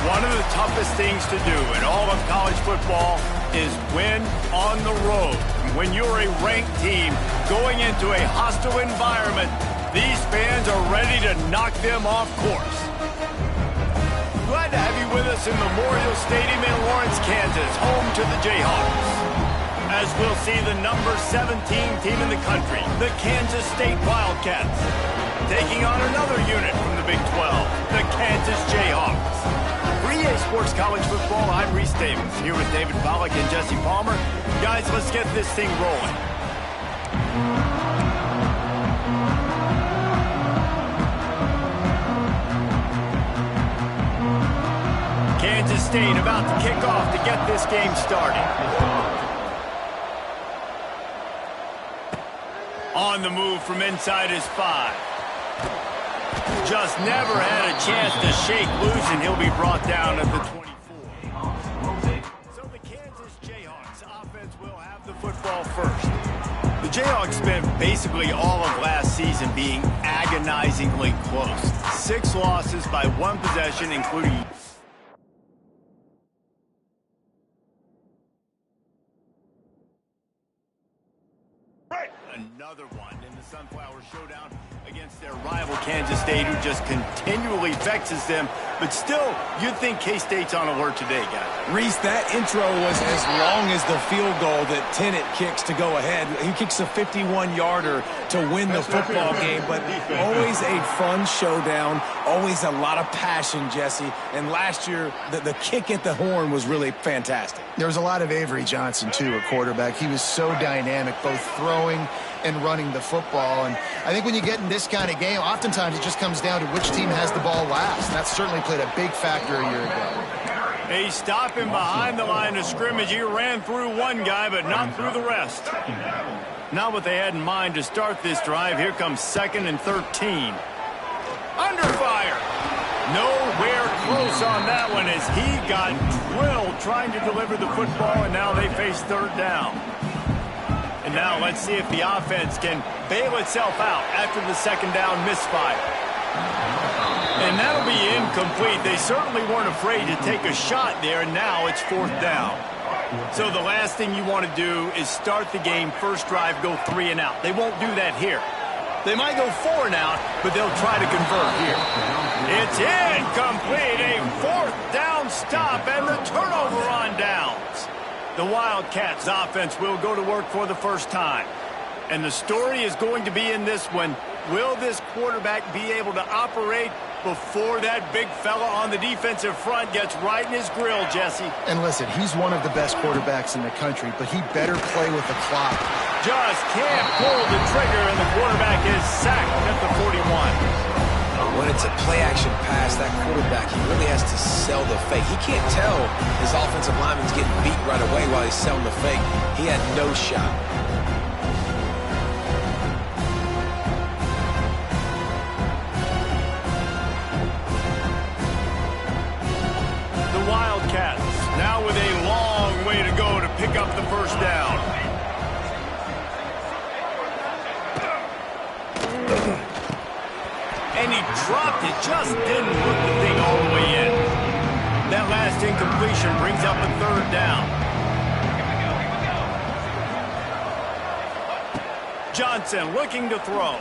One of the toughest things to do in all of college football is win on the road. When you're a ranked team going into a hostile environment, these fans are ready to knock them off course. Glad to have you with us in Memorial Stadium in Lawrence, Kansas, home to the Jayhawks. As we'll see the number 17 team in the country, the Kansas State Wildcats, taking on another unit from the Big 12, the Kansas Jayhawks. For EA Sports College Football, I'm Reese Davis, here with David Pollack and Jesse Palmer. Guys, let's get this thing rolling. Kansas State about to kick off to get this game started. On the move from inside his 5. Just never had a chance to shake loose, and he'll be brought down at the 24. So the Kansas Jayhawks offense will have the football first. The Jayhawks spent basically all of last season being agonizingly close. 6 losses by 1 possession, including another one in the Sunflower Showdown against their rival Kansas State, who just continually vexes them. But still, you'd think K-State's on alert today, guys. Reese, that intro was as long as the field goal that Tennant kicks to go ahead. He kicks a 51-yarder to win the football game, but always a fun showdown, always a lot of passion, Jesse. And last year, the kick at the horn was really fantastic. There was a lot of Avery Johnson, too, a quarterback. He was so dynamic, both throwing and running the football. And I think when you get in this kind of game, oftentimes it just comes down to which team has the ball last. And that certainly played a big factor a year ago. He stopped him behind the line of scrimmage. He ran through one guy, but not through the rest. Not what they had in mind to start this drive. Here comes 2nd and 13. Under fire. Nowhere close on that one as he got drilled trying to deliver the football, and now they face 3rd down. And now let's see if the offense can bail itself out after the 2nd down misfire. And that'll be incomplete. They certainly weren't afraid to take a shot there, and now it's 4th down. So the last thing you want to do is start the game, first drive, go 3 and out. They won't do that here. They might go 4 and out, but they'll try to convert here. It's incomplete, a 4th down stop, and the turnover on downs. The Wildcats offense will go to work for the first time. And the story is going to be in this one. Will this quarterback be able to operate before that big fella on the defensive front gets right in his grill, Jesse? And listen, he's one of the best quarterbacks in the country, but he better play with the clock. Just can't pull the trigger, and the quarterback is sacked at the 41. When it's a play-action pass, that quarterback, he really has to sell the fake. He can't tell his offensive lineman's getting beat right away while he's selling the fake. He had no shot. The Wildcats now with a long way to go to pick up the first down. And he dropped it, just didn't put the thing all the way in. That last incompletion brings up a 3rd down. Johnson looking to throw.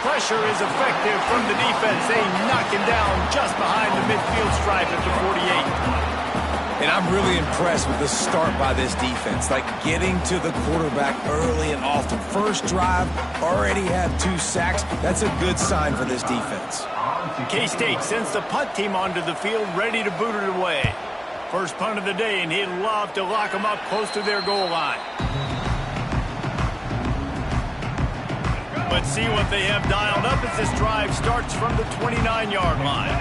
Pressure is effective from the defense. They knock him down just behind the midfield stripe at the 48. And I'm really impressed with the start by this defense, like getting to the quarterback early and often. First drive, already have 2 sacks. That's a good sign for this defense. K-State sends the punt team onto the field, ready to boot it away. First punt of the day, and he'd love to lock them up close to their goal line. Let's see what they have dialed up as this drive starts from the 29-yard line.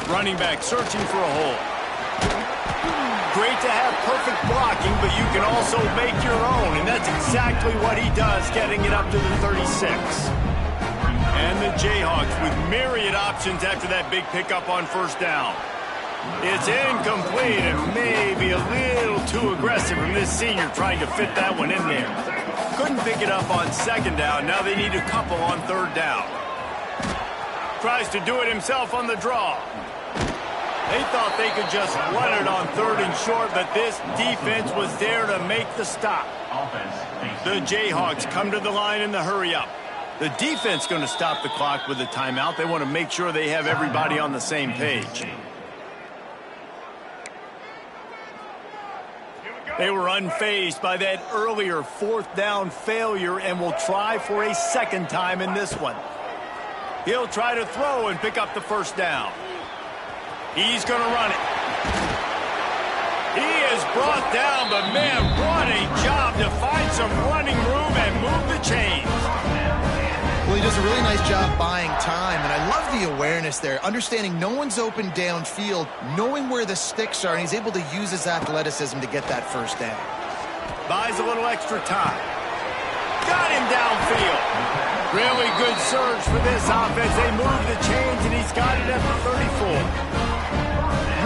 Running back searching for a hole. Great to have perfect blocking, but you can also make your own, and that's exactly what he does, getting it up to the 36. And the Jayhawks with myriad options after that big pickup on first down. It's incomplete and maybe a little too aggressive from this senior trying to fit that one in there. Couldn't pick it up on 2nd down. Now they need a couple on 3rd down. Tries to do it himself on the draw. They thought they could just run it on 3rd and short, but this defense was there to make the stop. The Jayhawks come to the line in the hurry-up. The defense going to stop the clock with a timeout. They want to make sure they have everybody on the same page. They were unfazed by that earlier 4th down failure and will try for a 2nd time in this one. He'll try to throw and pick up the 1st down. He's going to run it. He is brought down, but man, what a job to find some running room and move the chains. Well, he does a really nice job buying time, and I love the awareness there, understanding no one's open downfield, knowing where the sticks are, and he's able to use his athleticism to get that 1st down. Buys a little extra time. Got him downfield. Really good surge for this offense. They move the chains, and he's got it at the 34.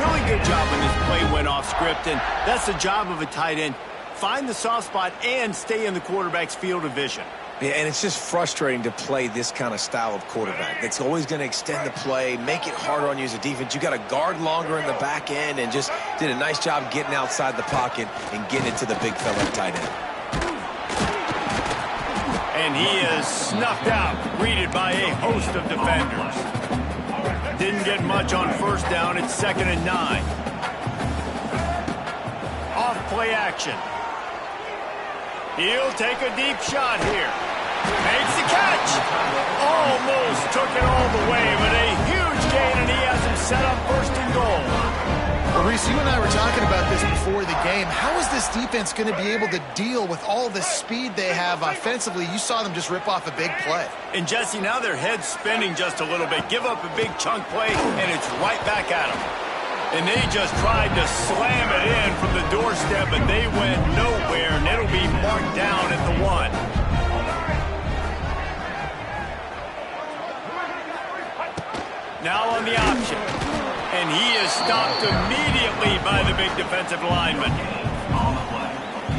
Really good job when this play went off script, and that's the job of a tight end. Find the soft spot and stay in the quarterback's field of vision. Yeah, and it's just frustrating to play this kind of style of quarterback. That's always going to extend the play, make it harder on you as a defense. You got to guard longer in the back end, and just did a nice job getting outside the pocket and getting into the big fella tight end. And he is snuffed out, greeted by a host of defenders. Didn't get much on 1st down. It's 2nd and 9. Off play action. He'll take a deep shot here. Makes the catch. Almost took it all the way, but a huge gain, and he has him set up 1st and goal. Well, Reese, you and I were talking about this before the game. How is this defense going to be able to deal with all the speed they have offensively? You saw them just rip off a big play. And, Jesse, now their head's spinning just a little bit. Give up a big chunk play, and it's right back at them. And they just tried to slam it in from the doorstep, but they went nowhere, and it'll be marked down at the 1. Now on the option. And he is stopped immediately by the big defensive lineman.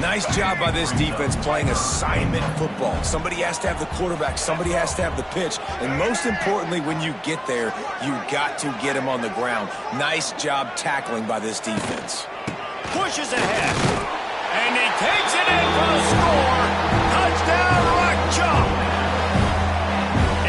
Nice job by this defense playing assignment football. Somebody has to have the quarterback. Somebody has to have the pitch. And most importantly, when you get there, you got to get him on the ground. Nice job tackling by this defense. Pushes ahead. And he takes it in for the score. Touchdown, Rock Chalk.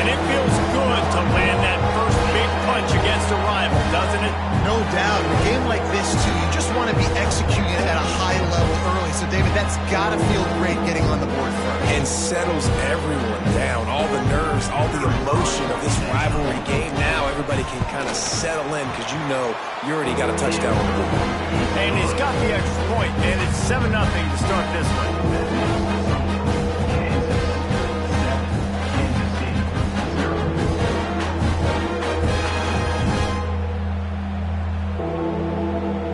And it feels good to land that first big punch against a rival, doesn't it? No doubt. In a game like this, too, you just want to be executing it at a high level early. So, David, that's got to feel great getting on the board first. And settles everyone down. All the nerves, all the emotion of this rivalry game. Now everybody can kind of settle in because you know you already got a touchdown on the board. And he's got the extra point, and it's 7-0 to start this one.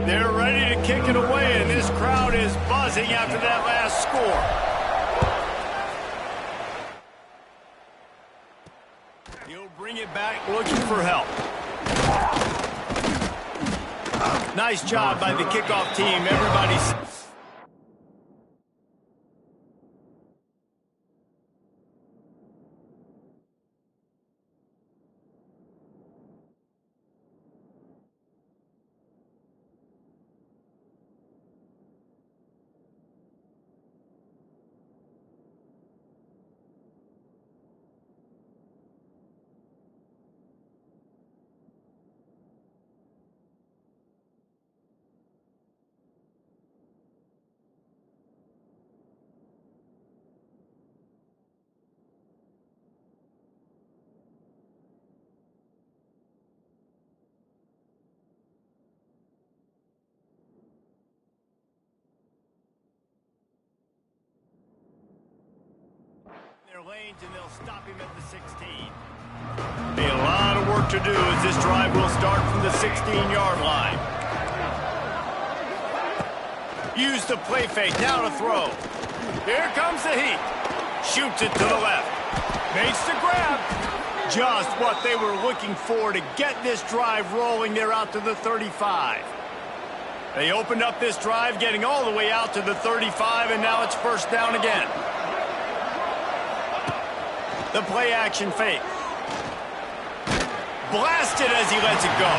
They're ready to kick it away, and this crowd is buzzing after that last score. He'll bring it back, looking for help. Nice job by the kickoff team. Everybody's... lanes, and they'll stop him at the 16. Be a lot of work to do as this drive will start from the 16-yard line. Use the play fake, now to throw. Here comes the heat. Shoots it to the left. Makes the grab. Just what they were looking for to get this drive rolling. They're out to the 35. They opened up this drive, getting all the way out to the 35, and now it's first down again. The play action fake. blasted as he lets it go.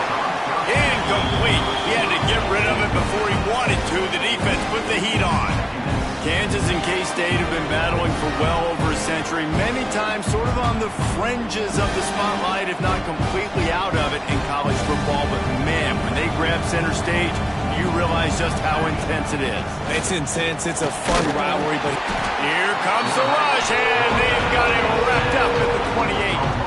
Incomplete. He had to get rid of it before he wanted to. The defense put the heat on. Kansas and K-State have been battling for well over a century, many times sort of on the fringes of the spotlight, if not completely out of it in college football. But man, when they grab center stage, you realize just how intense it is. It's intense. It's a fun rivalry, but here comes the rush, and they've got him wrapped up at the 28.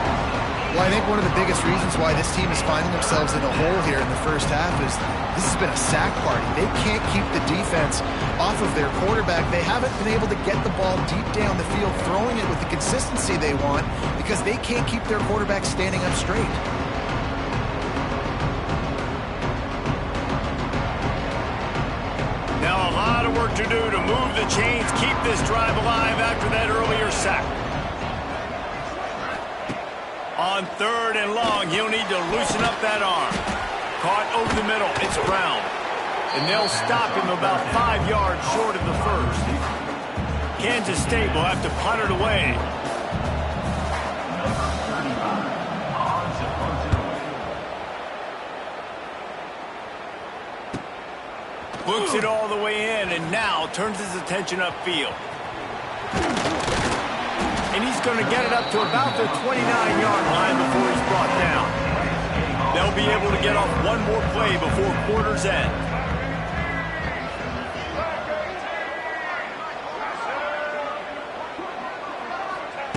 Well, I think one of the biggest reasons why this team is finding themselves in a hole here in the first half is this has been a sack party. They can't keep the defense off of their quarterback. They haven't been able to get the ball deep down the field, throwing it with the consistency they want because they can't keep their quarterback standing up straight. Now a lot of work to do to move the chains, keep this drive alive after that earlier sack. On 3rd and long, he'll need to loosen up that arm. Caught over the middle. It's Brown. And they'll stop him about 5 yards short of the first. Kansas State will have to punt it away. Books it all the way in, and now turns his attention upfield. And he's going to get it up to about the 29-yard line before he's brought down. They'll be able to get off one more play before quarter's end.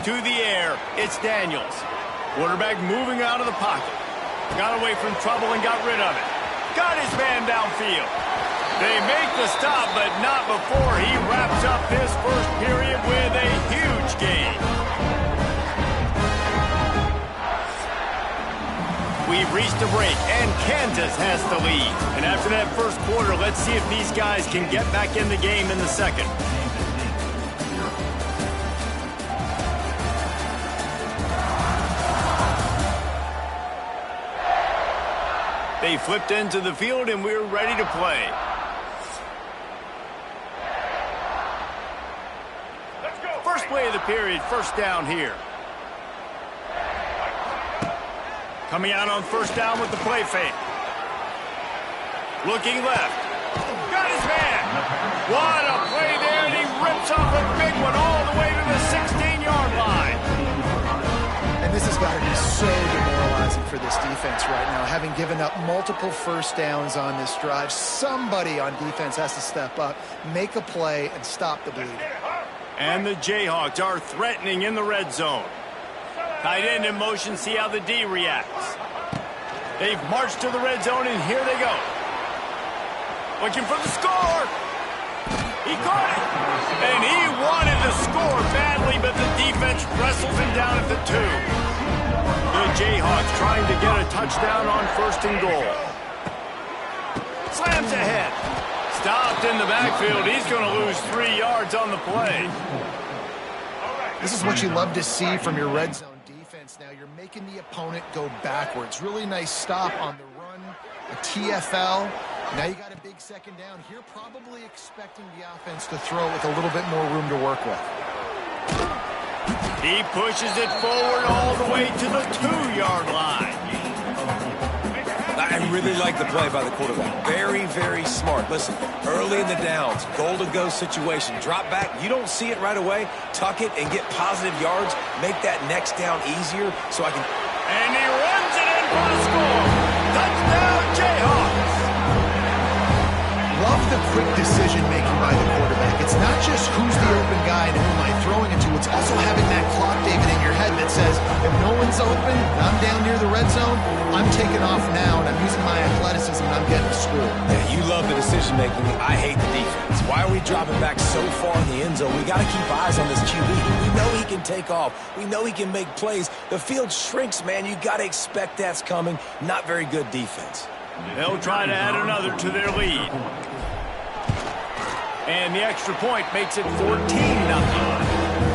To the air, it's Daniels. Quarterback moving out of the pocket. Got away from trouble and got rid of it. Got his man downfield. They make the stop, but not before he wraps up this first period with a huge gain. We've reached a break, and Kansas has the lead. And after that first quarter, let's see if these guys can get back in the game in the second. They flipped into the field, and we're ready to play. First play of the period, first down here. Coming out on first down with the play fake. Looking left. Got his man. What a play there, and he rips off a big one all the way to the 16-yard line. And this has got to be so demoralizing for this defense right now. Having given up multiple first downs on this drive, somebody on defense has to step up, make a play, and stop the bleeding. And the Jayhawks are threatening in the red zone. Tight end in motion, see how the D reacts. They've marched to the red zone, and here they go. Looking for the score. He caught it. And he wanted the score badly, but the defense wrestles him down at the 2. The Jayhawks trying to get a touchdown on first and goal. Slams ahead. Stopped in the backfield. He's going to lose 3 yards on the play. This is what you love to see from your red zone defense. Now you're making the opponent go backwards. Really nice stop on the run, a TFL. Now you got a big second down. Here probably expecting the offense to throw with a little bit more room to work with. He pushes it forward all the way to the 2-yard line. I really like the play by the quarterback. Very, very smart. Listen, early in the downs, goal-to-go situation. Drop back. You don't see it right away. Tuck it and get positive yards. Make that next down easier so I can... And he runs it in for the score. Touchdown, Jayhawks. Love the quick decision-making by the quarterback. It's not just who's the open guy and who am I throwing it to. It's also having that clock, David, in your head that says, if no one's open, I'm down near the red zone, I'm taking off now, and I'm using my athleticism, and I'm getting a score. Yeah, you love the decision-making. I hate the defense. Why are we dropping back so far in the end zone? We got to keep eyes on this QB. We know he can take off. We know he can make plays. The field shrinks, man. You got to expect that's coming. Not very good defense. They'll try to add another to their lead. And the extra point makes it 14-0.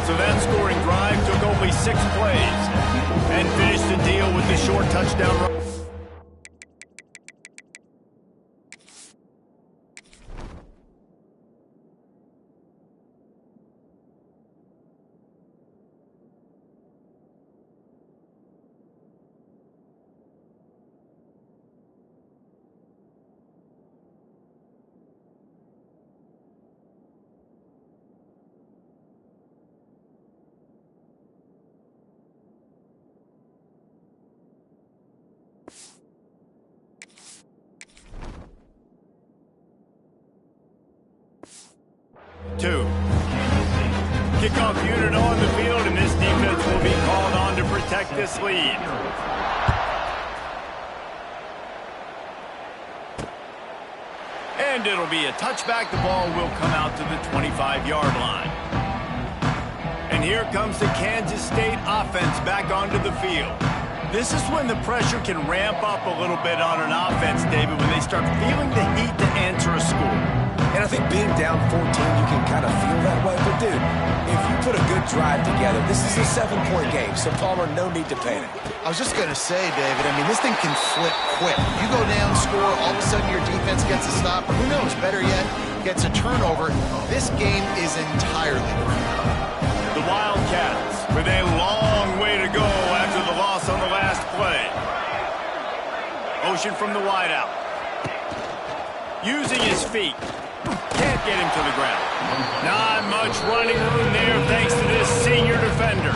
So that scoring drive took only 6 plays and finished the deal with the short touchdown run. Kickoff unit on the field, and this defense will be called on to protect this lead. And it'll be a touchback. The ball will come out to the 25-yard line. And here comes the Kansas State offense back onto the field. This is when the pressure can ramp up a little bit on an offense, David, when they start feeling the heat to answer a score. And I think being down 14, you can kind of feel that way. But, dude, if you put a good drive together, this is a 7-point game, so, Palmer, no need to panic. I was just going to say, David, I mean, this thing can flip quick. You go down, score, all of a sudden your defense gets a stop, or who knows, better yet, gets a turnover. This game is entirely different. The Wildcats with a long way to go after the loss on the last play. Motion from the wideout. Using his feet. Can't get him to the ground. Not much running room there thanks to this senior defender.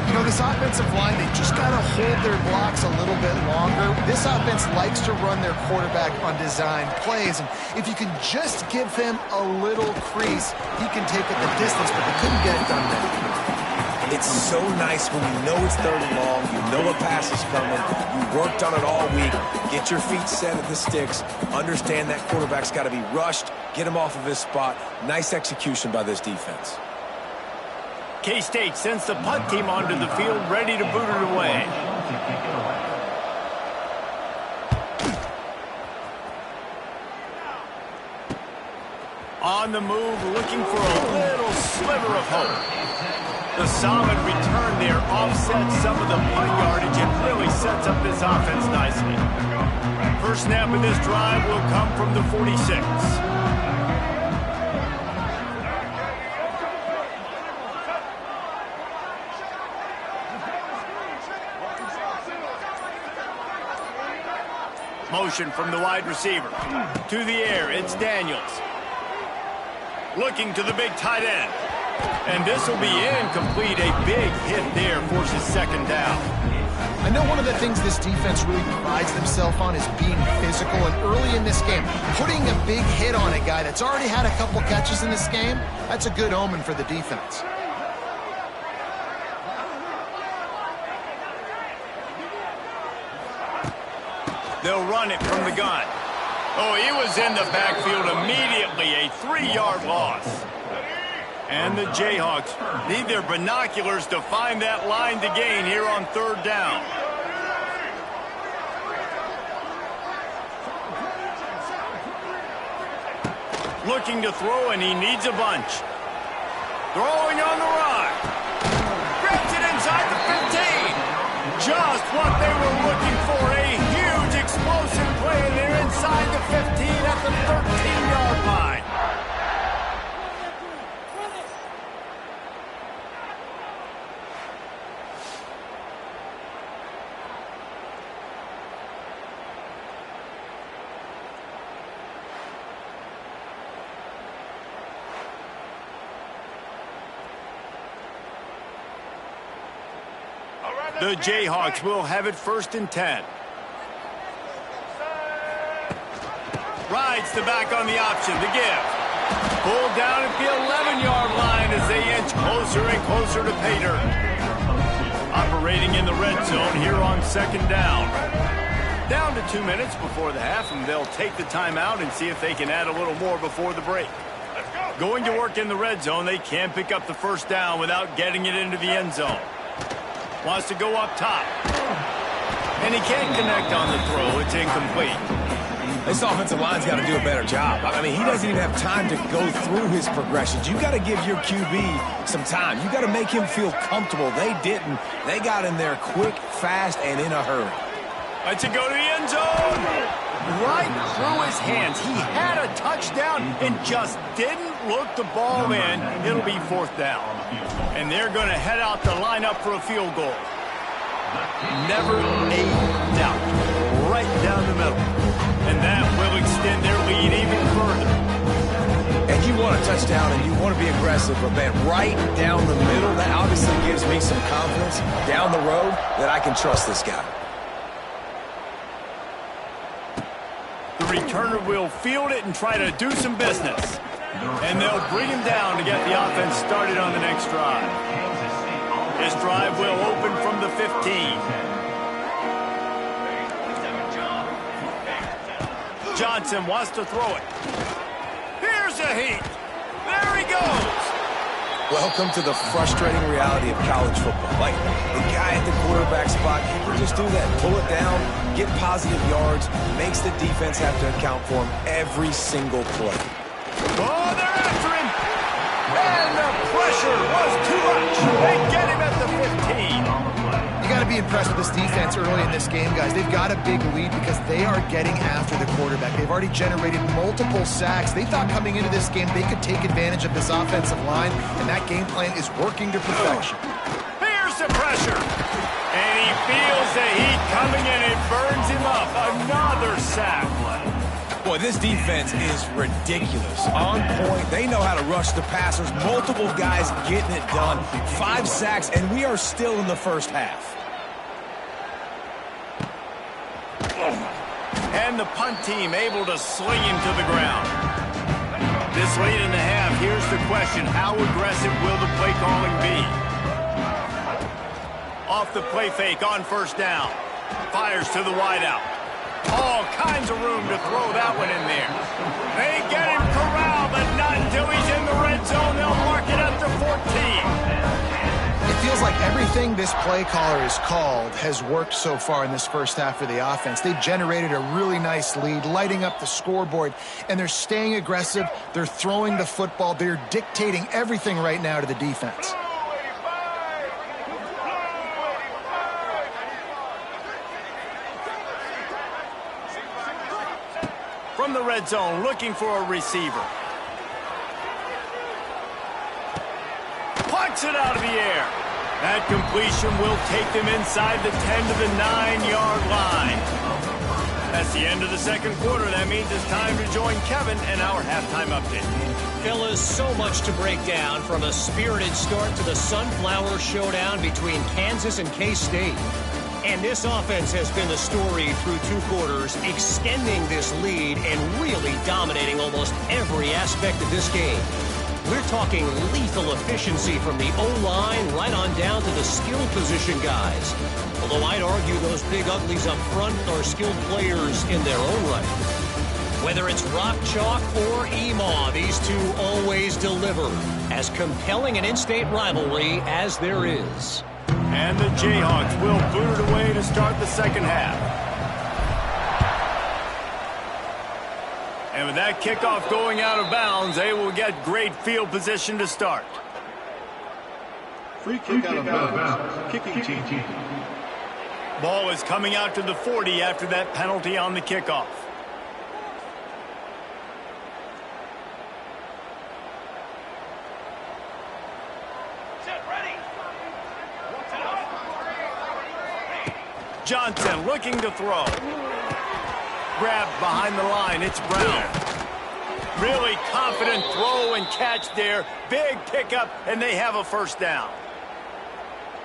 You know, this offensive line, they just got to hold their blocks a little bit longer. This offense likes to run their quarterback on design plays, and if you can just give him a little crease, he can take it the distance, but they couldn't get it done there. It's so nice when you know it's 3rd and long, you know a pass is coming, you worked on it all week, get your feet set at the sticks, understand that quarterback's got to be rushed, get him off of his spot. Nice execution by this defense. K-State sends the punt team onto the field, ready to boot it away. On the move, looking for a little sliver of hope. The solid return there offsets some of the punt yardage and really sets up this offense nicely. First snap of this drive will come from the 46. Motion from the wide receiver. To the air, it's Daniels. Looking to the big tight end. And this will be incomplete. A big hit there forces 2nd down. I know one of the things this defense really prides themselves on is being physical, and early in this game, putting a big hit on a guy that's already had a couple catches in this game, that's a good omen for the defense. They'll run it from the gun. Oh, he was in the backfield immediately. A 3-yard loss. And the Jayhawks need their binoculars to find that line to gain here on 3rd down. Looking to throw, and he needs a bunch. Throwing on the run. Grabs it inside the 15. Just what they were looking for. A huge explosive play, and they're inside the 15 at the 13-yard line. The Jayhawks will have it 1st and 10. Rides the back on the option to give. Pulled down at the 11-yard line as they inch closer and closer to pay dirt. Operating in the red zone here on 2nd down. Down to 2 minutes before the half, and they'll take the timeout and see if they can add a little more before the break. Going to work in the red zone, they can't pick up the 1st down without getting it into the end zone. Wants to go up top. And he can't connect on the throw. It's incomplete. This offensive line's got to do a better job. I mean, he doesn't even have time to go through his progressions. You got to give your QB some time. You got to make him feel comfortable. They didn't. They got in there quick, fast, and in a hurry. Let's it go to the end zone. Right through his hands. He had a touchdown and just didn't look the ball in. It'll be 4th down. And they're going to head out to line up for a field goal. Never a doubt. Right down the middle. And that will extend their lead even further. And you want a touchdown and you want to be aggressive, but man, right down the middle, that obviously gives me some confidence down the road that I can trust this guy. The returner will field it and try to do some business. And they'll bring him down to get the offense started on the next drive. This drive will open from the 15. Johnson wants to throw it. Here's a heat. There he goes. Welcome to the frustrating reality of college football. Like, the guy at the quarterback spot, he can just do that. Pull it down, get positive yards, makes the defense have to account for him every single play. Oh, they're after him. And the pressure was too much. They get him at the 15. You got to be impressed with this defense early in this game, guys. They've got a big lead because they are getting after the quarterback. They've already generated multiple sacks. They thought coming into this game they could take advantage of this offensive line, and that game plan is working to perfection. Here's the pressure. And he feels the heat coming in. It burns him up. Another sack. Boy, this defense is ridiculous. On point. They know how to rush the passers. Multiple guys getting it done. 5 sacks, and we are still in the first half. And the punt team able to sling him to the ground. This late in the half, here's the question. How aggressive will the play calling be? Off the play fake on first down. Fires to the wideout. All kinds of room to throw that one in there. They get him corralled, but not until he's in the red zone. They'll mark it up to 14. It feels like everything this play caller has called has worked so far in this first half for the offense. They've generated a really nice lead, lighting up the scoreboard, and they're staying aggressive. They're throwing the football. They're dictating everything right now to the defense. From the red zone, looking for a receiver. Plucks it out of the air. That completion will take them inside the 10 to the 9-yard line. That's the end of the second quarter. That means it's time to join Kevin and our halftime update. Fellas, so much to break down, from a spirited start to the Sunflower Showdown between Kansas and K-State. And this offense has been the story through 2 quarters, extending this lead and really dominating almost every aspect of this game. We're talking lethal efficiency from the O-line right on down to the skill position guys. Although I'd argue those big uglies up front are skilled players in their own right. Whether it's Rock Chalk or Emaw, these two always deliver. As compelling an in-state rivalry as there is. And the Jayhawks will boot it away to start the second half. And with that kickoff going out of bounds, they will get great field position to start. Free kick out of bounds. Kicking team. Ball is coming out to the 40 after that penalty on the kickoff. Johnson looking to throw. Grabbed behind the line. It's Brown. Really confident throw and catch there. Big pickup, and they have a first down.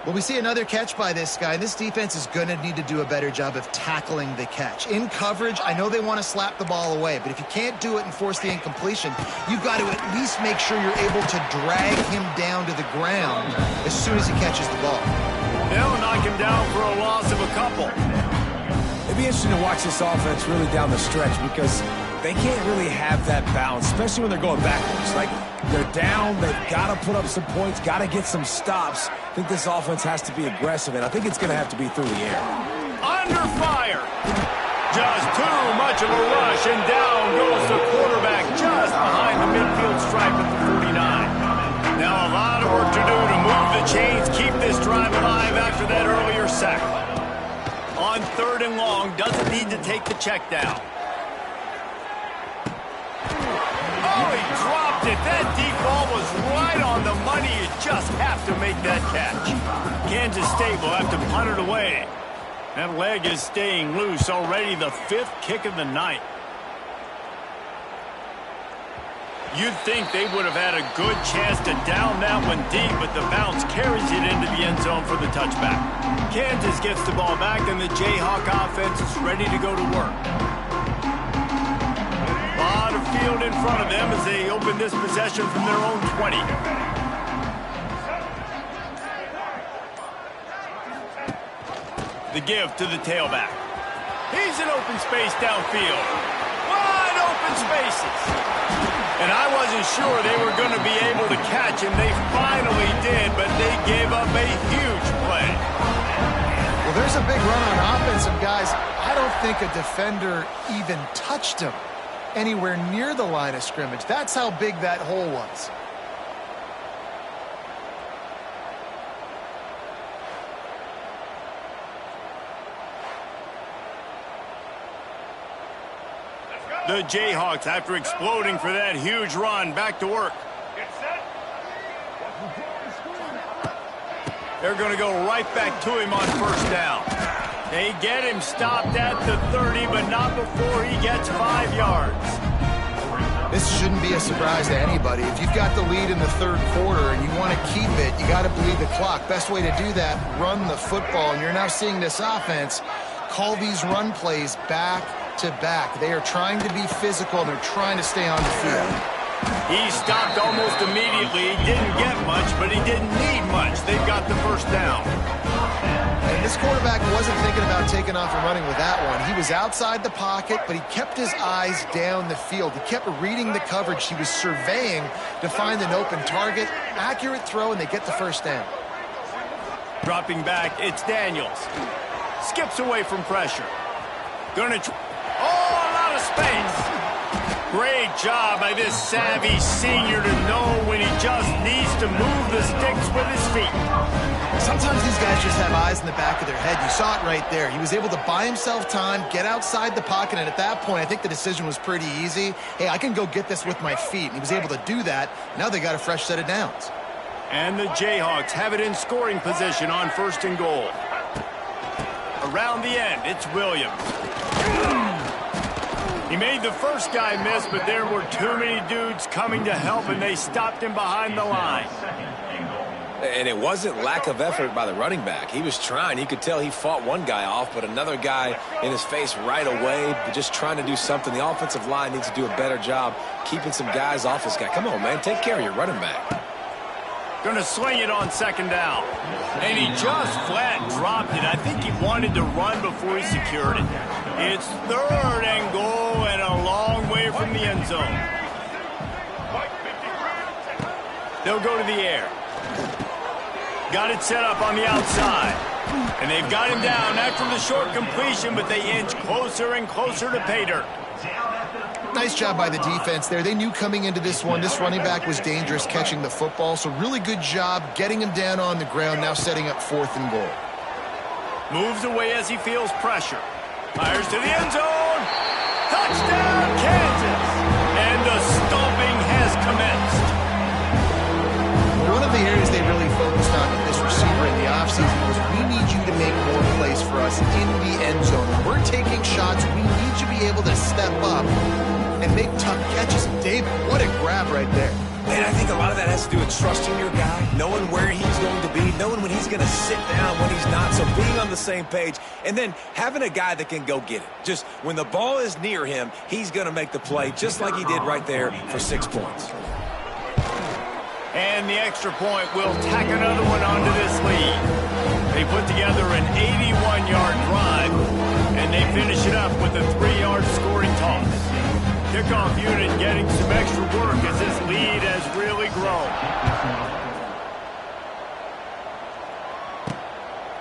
Well, we see another catch by this guy. This defense is going to need to do a better job of tackling the catch. In coverage, I know they want to slap the ball away, but if you can't do it and force the incompletion, you've got to at least make sure you're able to drag him down to the ground as soon as he catches the ball. They'll knock him down for a loss of a couple. It'd be interesting to watch this offense really down the stretch because they can't really have that balance, especially when they're going backwards. Like, they're down, they've got to put up some points, got to get some stops. I think this offense has to be aggressive, and I think it's going to have to be through the air. Under fire. Just too much of a rush, and down goes the quarterback just behind the midfield stripe at the 49. Now a lot of work to do to move the chains, keep this drive alive after that earlier sack. On 3rd and long, doesn't need to take the check down. Oh, he dropped it. That deep ball was right on the money. You just have to make that catch. Kansas State will have to punt it away. That leg is staying loose already, the 5th kick of the night. You'd think they would have had a good chance to down that one deep, but the bounce carries it into the end zone for the touchback. Kansas gets the ball back, and the Jayhawk offense is ready to go to work. A lot of field in front of them as they open this possession from their own 20. The give to the tailback. He's in open space downfield. Wide open spaces. And I wasn't sure they were going to be able to catch him. They finally did, but they gave up a huge play. Well, there's a big run on offense, and guys, I don't think a defender even touched him anywhere near the line of scrimmage. That's how big that hole was. The Jayhawks, after exploding for that huge run, back to work. They're going to go right back to him on first down. They get him stopped at the 30, but not before he gets 5 yards. This shouldn't be a surprise to anybody. If you've got the lead in the third quarter and you want to keep it, you got to bleed the clock. Best way to do that, run the football. And you're now seeing this offense call these run plays back to back. They are trying to be physical, and they're trying to stay on the field. He stopped almost immediately. He didn't get much, but he didn't need much. They've got the first down. And this quarterback wasn't thinking about taking off and running with that one. He was outside the pocket, but he kept his eyes down the field. He kept reading the coverage. He was surveying to find an open target. Accurate throw, and they get the first down. Dropping back, it's Daniels. Skips away from pressure. Gonna a lot of space. Great job by this savvy senior to know when he just needs to move the sticks with his feet. Sometimes these guys just have eyes in the back of their head. You saw it right there. He was able to buy himself time, get outside the pocket, and at that point, I think the decision was pretty easy. Hey, I can go get this with my feet. And he was able to do that. Now they got a fresh set of downs. And the Jayhawks have it in scoring position on first and goal. Around the end, it's Williams. He made the first guy miss, but there were too many dudes coming to help, and they stopped him behind the line. And it wasn't lack of effort by the running back. He was trying. You could tell he fought one guy off, but another guy in his face right away, just trying to do something. The offensive line needs to do a better job keeping some guys off this guy. Come on, man. Take care of your running back. Going to sling it on second down. And he just flat dropped it. I think he wanted to run before he secured it. It's third and goal and a long way from the end zone. They'll go to the air. Got it set up on the outside. And they've got him down after the short completion, but they inch closer and closer to pay dirt. Nice job by the defense there. They knew coming into this one, this running back was dangerous catching the football, so really good job getting him down on the ground, now setting up fourth and goal. Moves away as he feels pressure. Fires to the end zone. Touchdown, Kansas. And the stomping has commenced. One of the areas they really focused on with this receiver in the offseason was we need you to make more plays for us in the end zone. When we're taking shots, we need you to be able to step up and make tough catches. David, what a grab right there. And I think a lot of that has to do with trusting your guy, knowing where he's going to be, knowing when he's going to sit down, when he's not, so being on the same page, and then having a guy that can go get it. Just when the ball is near him, he's going to make the play, just like he did right there for 6 points. And the extra point will tack another one onto this lead. They put together an 81-yard drive, and they finish it up with a 3-yard scoring toss. Kickoff unit getting some extra work as this lead has really grown.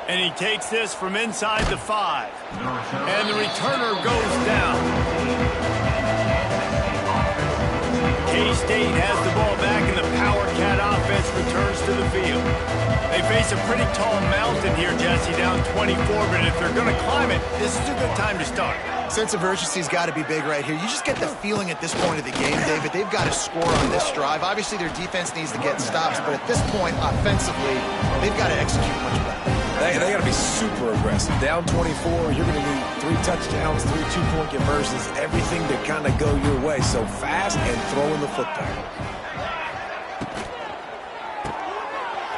And he takes this from inside the 5. And the returner goes down. K-State has the ball back, and the Power Cat offense returns to the field. They face a pretty tall mountain here, Jesse, down 24, but if they're going to climb it, this is a good time to start. Sense of urgency's got to be big right here. You just get the feeling at this point of the game, David, they've got to score on this drive. Obviously, their defense needs to get stops, but at this point, offensively, they've got to execute much better. They got to be super aggressive. Down 24, you're going to need 3 touchdowns, 3 two-point conversions, everything to kind of go your way. So fast and throwing the football.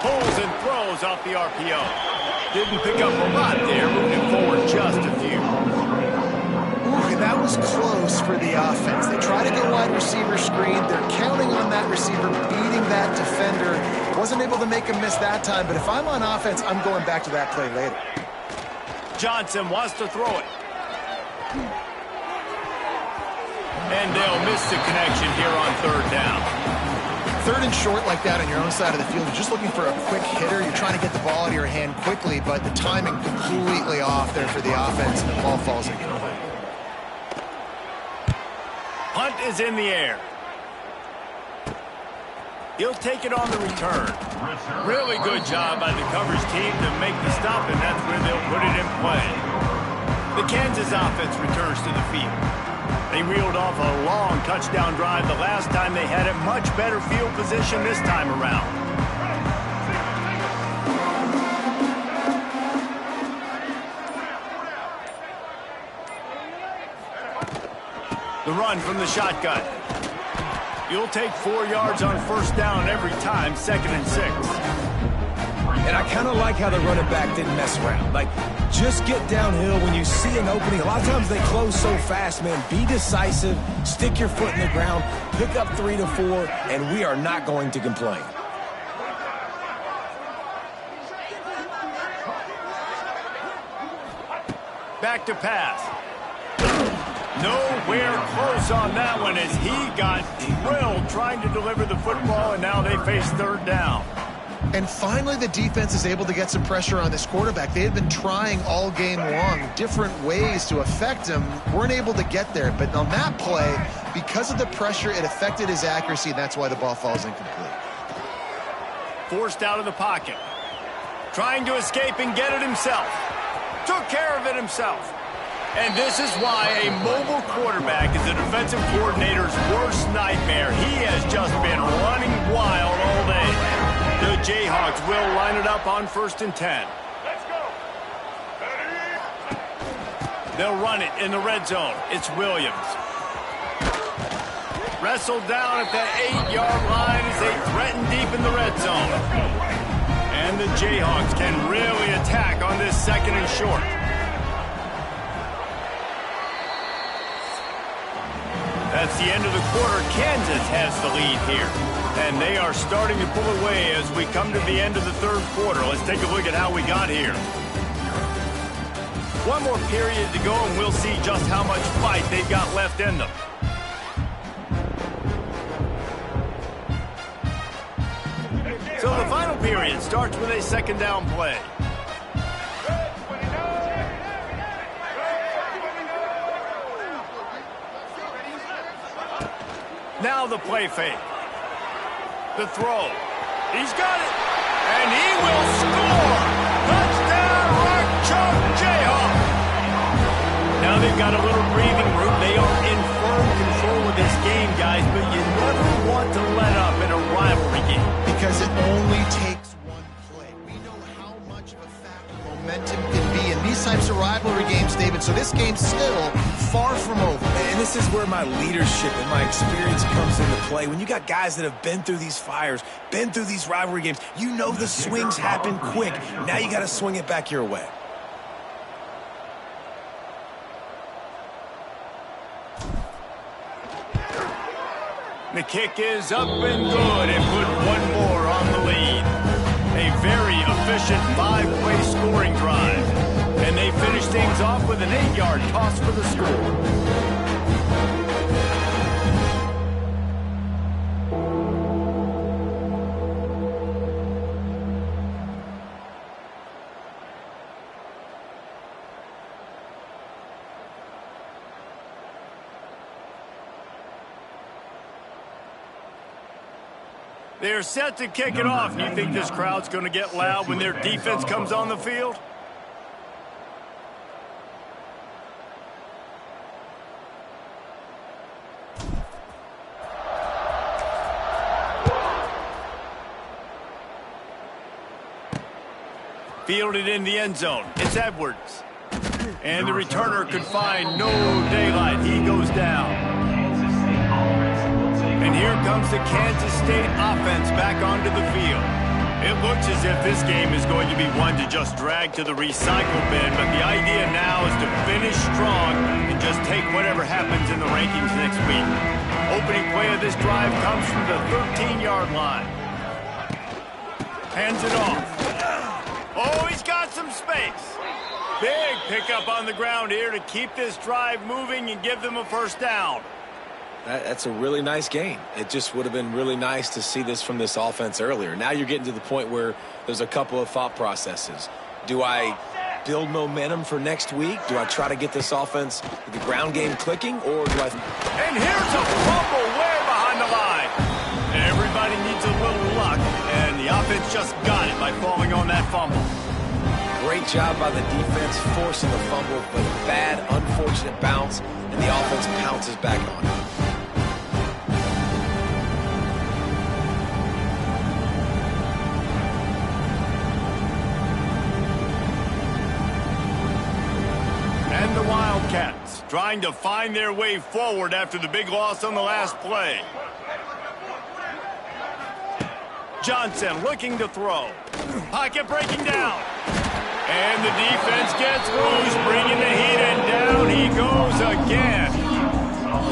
Pulls and throws off the RPO. Didn't pick up a lot there, moving forward just a few. Ooh, that was close for the offense. They try to go wide receiver. able to make him miss that time, but if I'm on offense, I'm going back to that play later. Johnson wants to throw it. And they'll miss the connection here on third down. Third and short like that on your own side of the field, you're just looking for a quick hitter. You're trying to get the ball out of your hand quickly, but the timing completely off there for the offense, and the ball falls incomplete. Hunt is in the air. He'll take it on the return. Really good job by the coverage team to make the stop, and that's where they'll put it in play. The Kansas offense returns to the field. They reeled off a long touchdown drive the last time they had it. Much better field position this time around. The run from the shotgun. You'll take 4 yards on first down every time, 2nd and 6. And I kind of like how the running back didn't mess around. Like, just get downhill when you see an opening. A lot of times they close so fast, man. Be decisive, stick your foot in the ground, pick up 3 to 4, and we are not going to complain. Back to pass. Nowhere close on that one as he got drilled trying to deliver the football, and now they face third down. And finally, the defense is able to get some pressure on this quarterback. They had been trying all game long different ways to affect him. Weren't able to get there. But on that play, because of the pressure, it affected his accuracy, and that's why the ball falls incomplete. Forced out of the pocket. Trying to escape and get it himself. Took care of it himself. And this is why a mobile quarterback is a defensive coordinator's worst nightmare. He has just been running wild all day. The Jayhawks will line it up on 1st and 10. Let's go. They'll run it in the red zone. It's Williams. Wrestled down at the 8-yard line as they threaten deep in the red zone. And the Jayhawks can really attack on this 2nd and short. That's the end of the quarter. Kansas has the lead here. And they are starting to pull away as we come to the end of the third quarter. Let's take a look at how we got here. One more period to go, and we'll see just how much fight they've got left in them. So the final period starts with a 2nd down play. Now the play fake. The throw. He's got it. And he will score. Touchdown, Rock Chalk Jayhawk. Now they've got a little breathing room. They are in firm control of this game, guys, but you never want to let up in a rivalry game. Because it only takes one play. We know how much of a factor momentum can be in these types of rivalry games, David. So this game's still far from over. And this is where my leadership and my experience comes into play. When you got guys that have been through these fires, been through these rivalry games, you know the swings happen quick. Now you got to swing it back your way. The kick is up and good and put one more on the lead. A very efficient 5-play scoring drive. And they finish things off with an 8-yard toss for the score. They're set to kick it off. You think this crowd's going to get loud when their defense comes on the field? Fielded in the end zone. It's Edwards. And the returner could find no daylight. He goes down. And here comes the Kansas State offense back onto the field. It looks as if this game is going to be one to just drag to the recycle bin, but the idea now is to finish strong and just take whatever happens in the rankings next week. Opening play of this drive comes from the 13-yard line. Hands it off. Oh, he's got some space. Big pickup on the ground here to keep this drive moving and give them a first down. That's a really nice gain. It just would have been really nice to see this from this offense earlier. Now you're getting to the point where there's a couple of thought processes. Do I build momentum for next week? Do I try to get this offense, the ground game clicking, or do I... And here's a fumble way behind the line. Everybody needs a little luck, and the offense just got it by falling on that fumble. Great job by the defense forcing the fumble, but a bad, unfortunate bounce, and the offense pounces back on it. And the Wildcats trying to find their way forward after the big loss on the last play. Johnson looking to throw. Pocket breaking down. And the defense gets loose, bringing the heat, and down he goes again.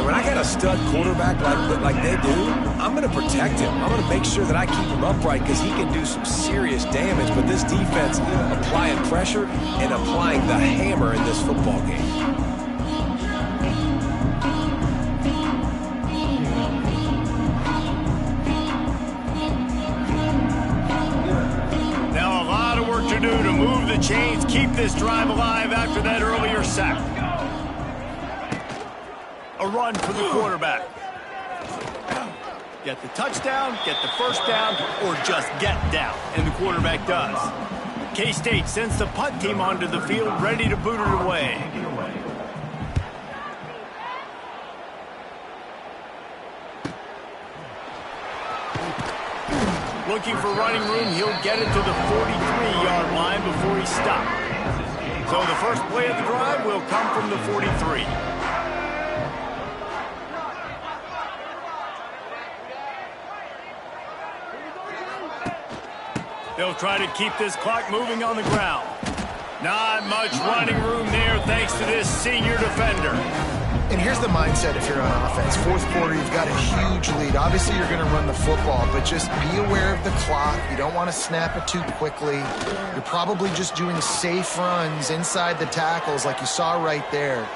When I got a stud quarterback like they do, I'm going to protect him. I'm going to make sure that I keep him upright because he can do some serious damage. But this defense applying pressure and applying the hammer in this football game. To do to move the chains, keep this drive alive after that earlier sack. A run for the quarterback. Get the touchdown, get the first down, or just get down, and the quarterback does. K-State sends the punt team onto the field, ready to boot it away. Looking for running room, he'll get it to the 43-yard line before he stopped. So the first play of the drive will come from the 43. They'll try to keep this clock moving on the ground. Not much running room there thanks to this senior defender. And here's the mindset if you're on offense. Fourth quarter, you've got a huge lead. Obviously, you're going to run the football, but just be aware of the clock. You don't want to snap it too quickly. You're probably just doing safe runs inside the tackles like you saw right there.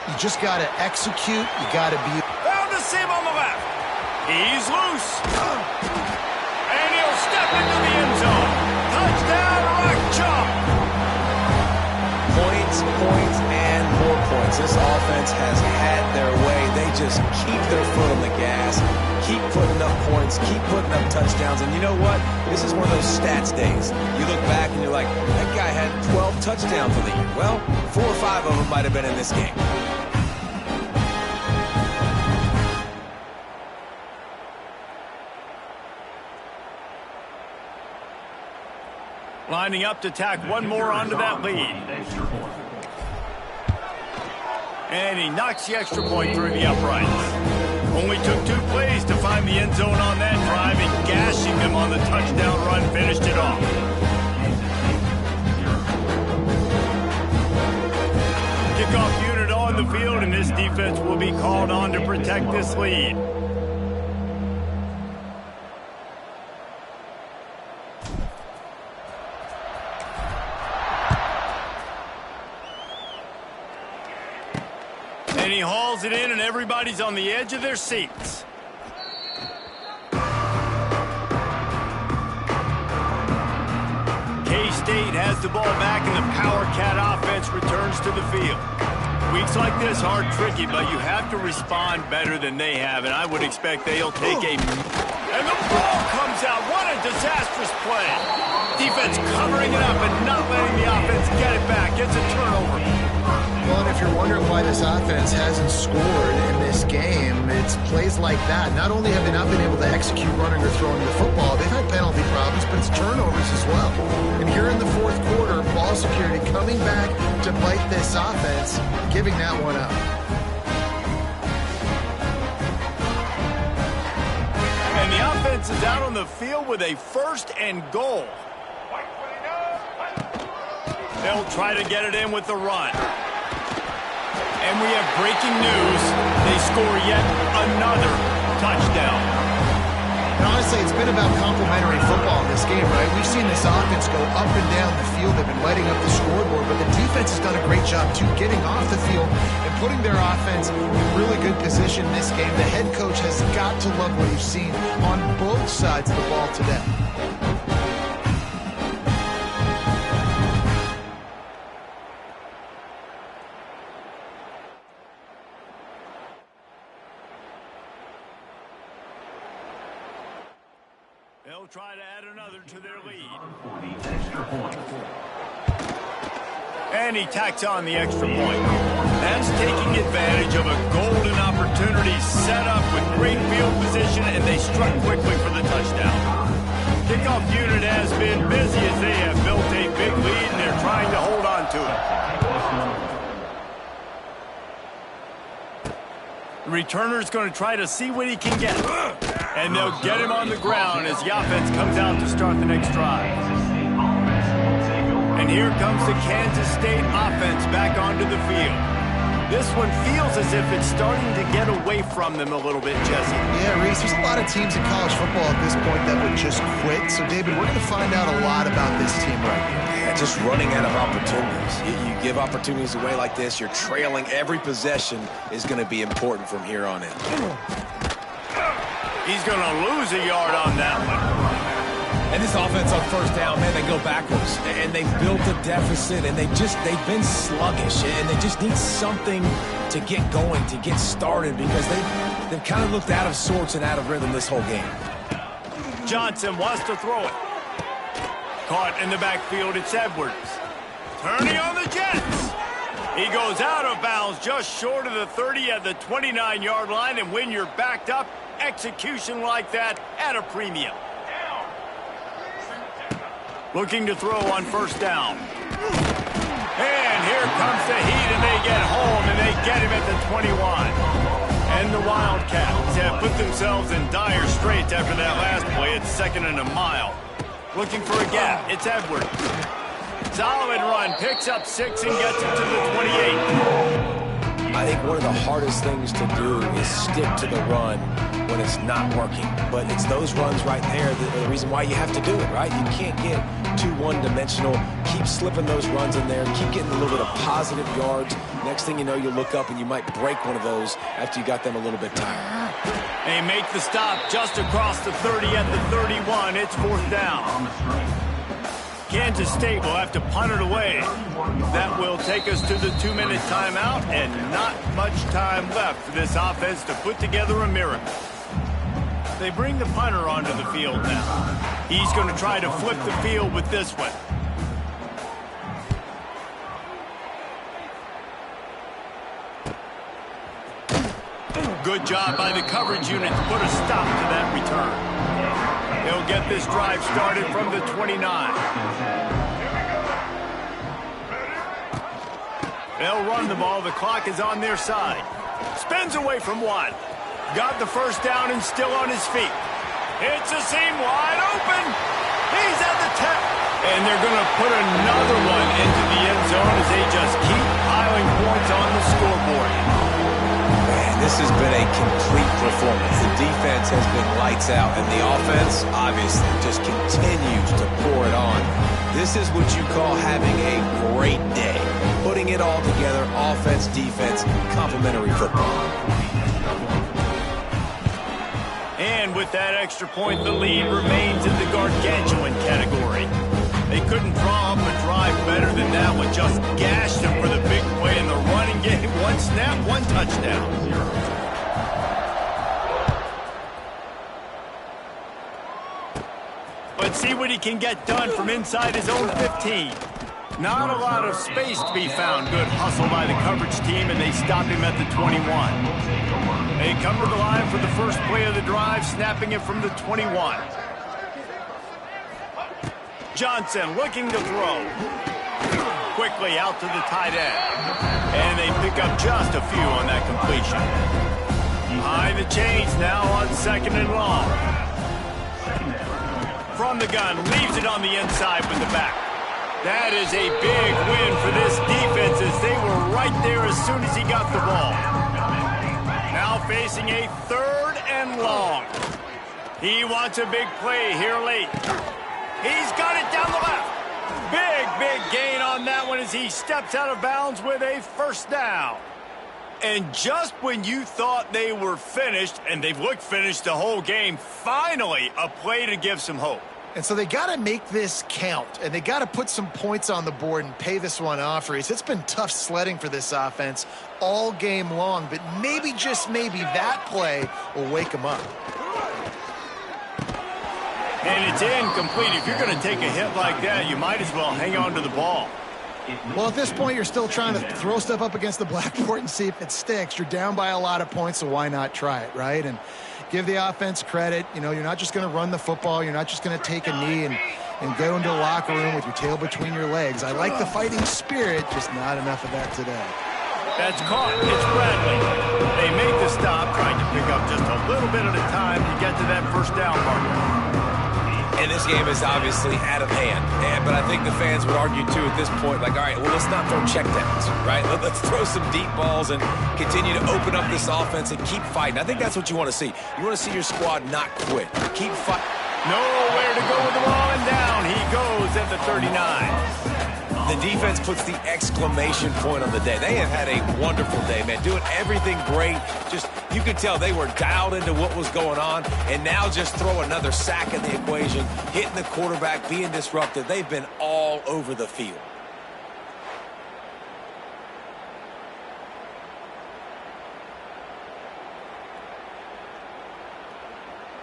You just got to execute. You got to be... Found a seam on the left. He's loose. And he'll step into the end zone. Touchdown, Rock Chalk. Points, and more points. This offense has had their way. They just keep their foot on the gas, keep putting up points, keep putting up touchdowns. And you know what? This is one of those stats days. You look back and you're like, that guy had 12 touchdowns for the year. Well, 4 or 5 of them might have been in this game. Lining up to tack one more onto that lead. And he knocks the extra point through the uprights. Only took 2 plays to find the end zone on that drive, and gashing them on the touchdown run finished it off. Kickoff unit on the field, and this defense will be called on to protect this lead. And he hauls it in, and everybody's on the edge of their seats. K-State has the ball back, and the Power Cat offense returns to the field. Weeks like this are tricky, but you have to respond better than they have, and I would expect they'll take a... And the ball comes out. What a disastrous play. Defense covering it up and not letting the offense get it back. It's a turnover. Well, and if you're wondering why this offense hasn't scored in this game, it's plays like that. Not only have they not been able to execute running or throwing the football, they've had penalty problems, but it's turnovers as well. And here in the fourth quarter, ball security coming back to bite this offense, giving that one up. And the offense is out on the field with a 1st and goal. They'll try to get it in with the run. And we have breaking news. They score yet another touchdown. honestly, it's been about complementary football in this game, right? We've seen this offense go up and down the field. They've been lighting up the scoreboard, but the defense has done a great job, too, getting off the field and putting their offense in really good position in this game. The head coach has got to love what he's seen on both sides of the ball today. They'll try to add another to their lead. And he tacks on the extra point. That's taking advantage of a golden opportunity set up with great field position, and they struck quickly for the touchdown. Kickoff unit has been busy as they have built a big lead, and they're trying to hold on to it. The returner's going to try to see what he can get. And they'll get him on the ground as the offense comes out to start the next drive. And here comes the Kansas State offense back onto the field. This one feels as if it's starting to get away from them a little bit, Jesse. Yeah, Reese, there's a lot of teams in college football at this point that would just quit. So, David, we're going to find out a lot about this team right here. Yeah, just running out of opportunities. You give opportunities away like this, you're trailing. Every possession is going to be important from here on in. He's going to lose a yard on that one. And this offense on first down, man, they go backwards. And they've built a deficit, and they've been sluggish. And they just need something to get going, to get started, because they've kind of looked out of sorts and out of rhythm this whole game. Johnson wants to throw it. Caught in the backfield, it's Edwards. Turning on the Jets. He goes out of bounds just short of the 30 at the 29-yard line, and when you're backed up, execution like that at a premium. Looking to throw on first down. And here comes the heat, and they get home, and they get him at the 21. And the Wildcats have put themselves in dire straits after that last play. It's 2nd and a mile. Looking for a gap. It's Edwards. Solid run. Picks up 6 and gets it to the 28. I think one of the hardest things to do is stick to the run when it's not working. But it's those runs right there that are the reason why you have to do it, right? You can't get too one-dimensional. Keep slipping those runs in there. Keep getting a little bit of positive yards. Next thing you know, you look up and you might break one of those after you got them a little bit tired. They make the stop just across the 30 at the 31. It's 4th down. Kansas State will have to punt it away. That will take us to the 2-minute timeout, and not much time left for this offense to put together a miracle. They bring the punter onto the field now. He's going to try to flip the field with this one. Good job by the coverage unit to put a stop to that return. They'll get this drive started from the 29. They'll run the ball. The clock is on their side. Spins away from one. Got the first down and still on his feet. It's a seam wide open. He's at the 10. And they're going to put another one into the end zone as they just keep piling points on the scoreboard. This has been a complete performance. The defense has been lights out, and the offense, obviously, just continues to pour it on. This is what you call having a great day. Putting it all together, offense, defense, complementary football. And with that extra point, the lead remains in the gargantuan category. They couldn't draw up a drive better than that one. Just gashed them for the big play in the running game. One snap, one touchdown. Let's see what he can get done from inside his own 15. Not a lot of space to be found. Good hustle by the coverage team, and they stop him at the 21. They come to the line for the first play of the drive, snapping it from the 21. Johnson looking to throw. Quickly out to the tight end. And they pick up just a few on that completion. Behind the chains now on 2nd and long. From the gun, leaves it on the inside with the back. That is a big win for this defense as they were right there as soon as he got the ball. Now facing a 3rd and long. He wants a big play here late. He's got it down the left. Big gain on that one as he steps out of bounds with a first down. And just when you thought they were finished, and they've looked finished the whole game, finally a play to give some hope. And so they got to make this count, and they got to put some points on the board and pay this one off. It's been tough sledding for this offense all game long, but maybe, just maybe, that play will wake them up. And it's incomplete. If you're going to take a hit like that, you might as well hang on to the ball. Well, at this point, you're still trying to throw stuff up against the blackboard and see if it sticks. You're down by a lot of points, so why not try it, right? And give the offense credit. You know, you're not just going to run the football. You're not just going to take a knee and go into the locker room with your tail between your legs. I like the fighting spirit, just not enough of that today. That's caught. It's Bradley. They make the stop, trying to pick up just a little bit at a time to get to that first down marker. And this game is obviously out of hand. But I think the fans would argue, too, at this point, like, all right, well, let's not throw checkdowns, right? Let's throw some deep balls and continue to open up this offense and keep fighting. I think that's what you want to see. You want to see your squad not quit. Keep fighting. Nowhere to go with the ball, and down he goes at the 39. The defense puts the exclamation point on the day. They have had a wonderful day, man, doing everything great. Just, you could tell they were dialed into what was going on, and now just throw another sack in the equation, hitting the quarterback, being disruptive. They've been all over the field.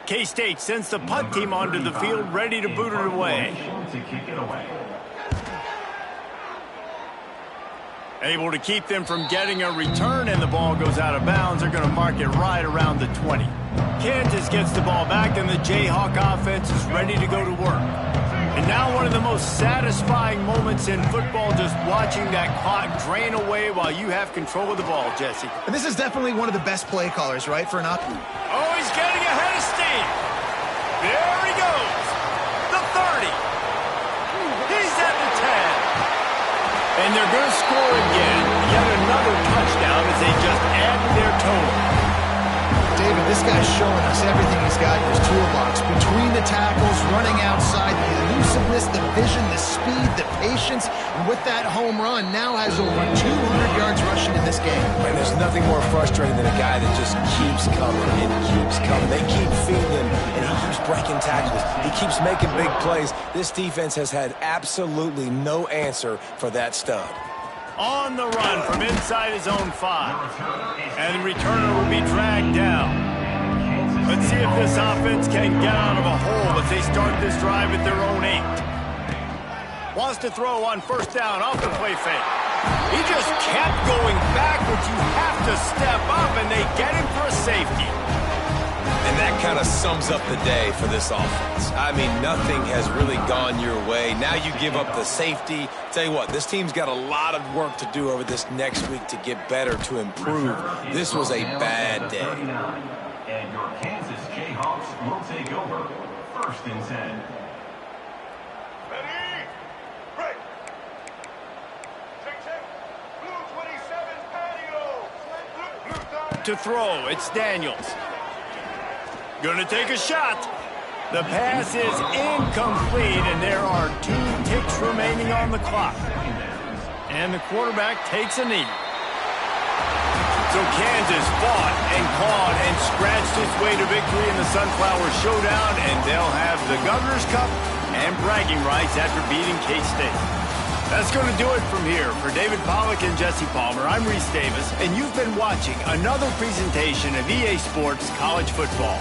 K-State sends the punt team onto the field, ready to boot it away. Able to keep them from getting a return, and the ball goes out of bounds. They're going to mark it right around the 20. Kansas gets the ball back, and the Jayhawk offense is ready to go to work. And now one of the most satisfying moments in football, just watching that clock drain away while you have control of the ball, Jesse. And this is definitely one of the best play callers, right, for an offense. Oh, he's getting ahead of steam. There he goes. The 30. He's at the 10. And they're going to score again. Yet another touchdown as they just add to their total. David, this guy's showing us everything he's got in his toolbox. Between the tackles, running outside, the elusiveness, the vision, the speed, the patience. And with that home run, now has over 200 yards rushing in this game. And there's nothing more frustrating than a guy that just keeps coming and keeps coming. They keep feeding him, and he keeps breaking tackles. He keeps making big plays. This defense has had absolutely no answer for that stud. On the run from inside his own 5. And the returner will be dragged down. Let's see if this offense can get out of a hole as they start this drive at their own 8. Wants to throw on first down off the play fake. He just kept going backwards. You have to step up, and they get him for a safety. And that kind of sums up the day for this offense. I mean, nothing has really gone your way. Now you give up the safety. Tell you what, this team's got a lot of work to do over this next week to get better, to improve. This was a bad day. And your Kansas Jayhawks will take over. 1st and 10. Ready? Break. Check. Blue 27 patio. To throw, it's Daniels. Gonna take a shot. The pass is incomplete, and there are 2 ticks remaining on the clock. And the quarterback takes a knee. So Kansas fought and clawed and scratched its way to victory in the Sunflower Showdown, and they'll have the Governor's Cup and bragging rights after beating K-State. That's going to do it from here. For David Pollack and Jesse Palmer, I'm Reese Davis, and you've been watching another presentation of EA Sports College Football.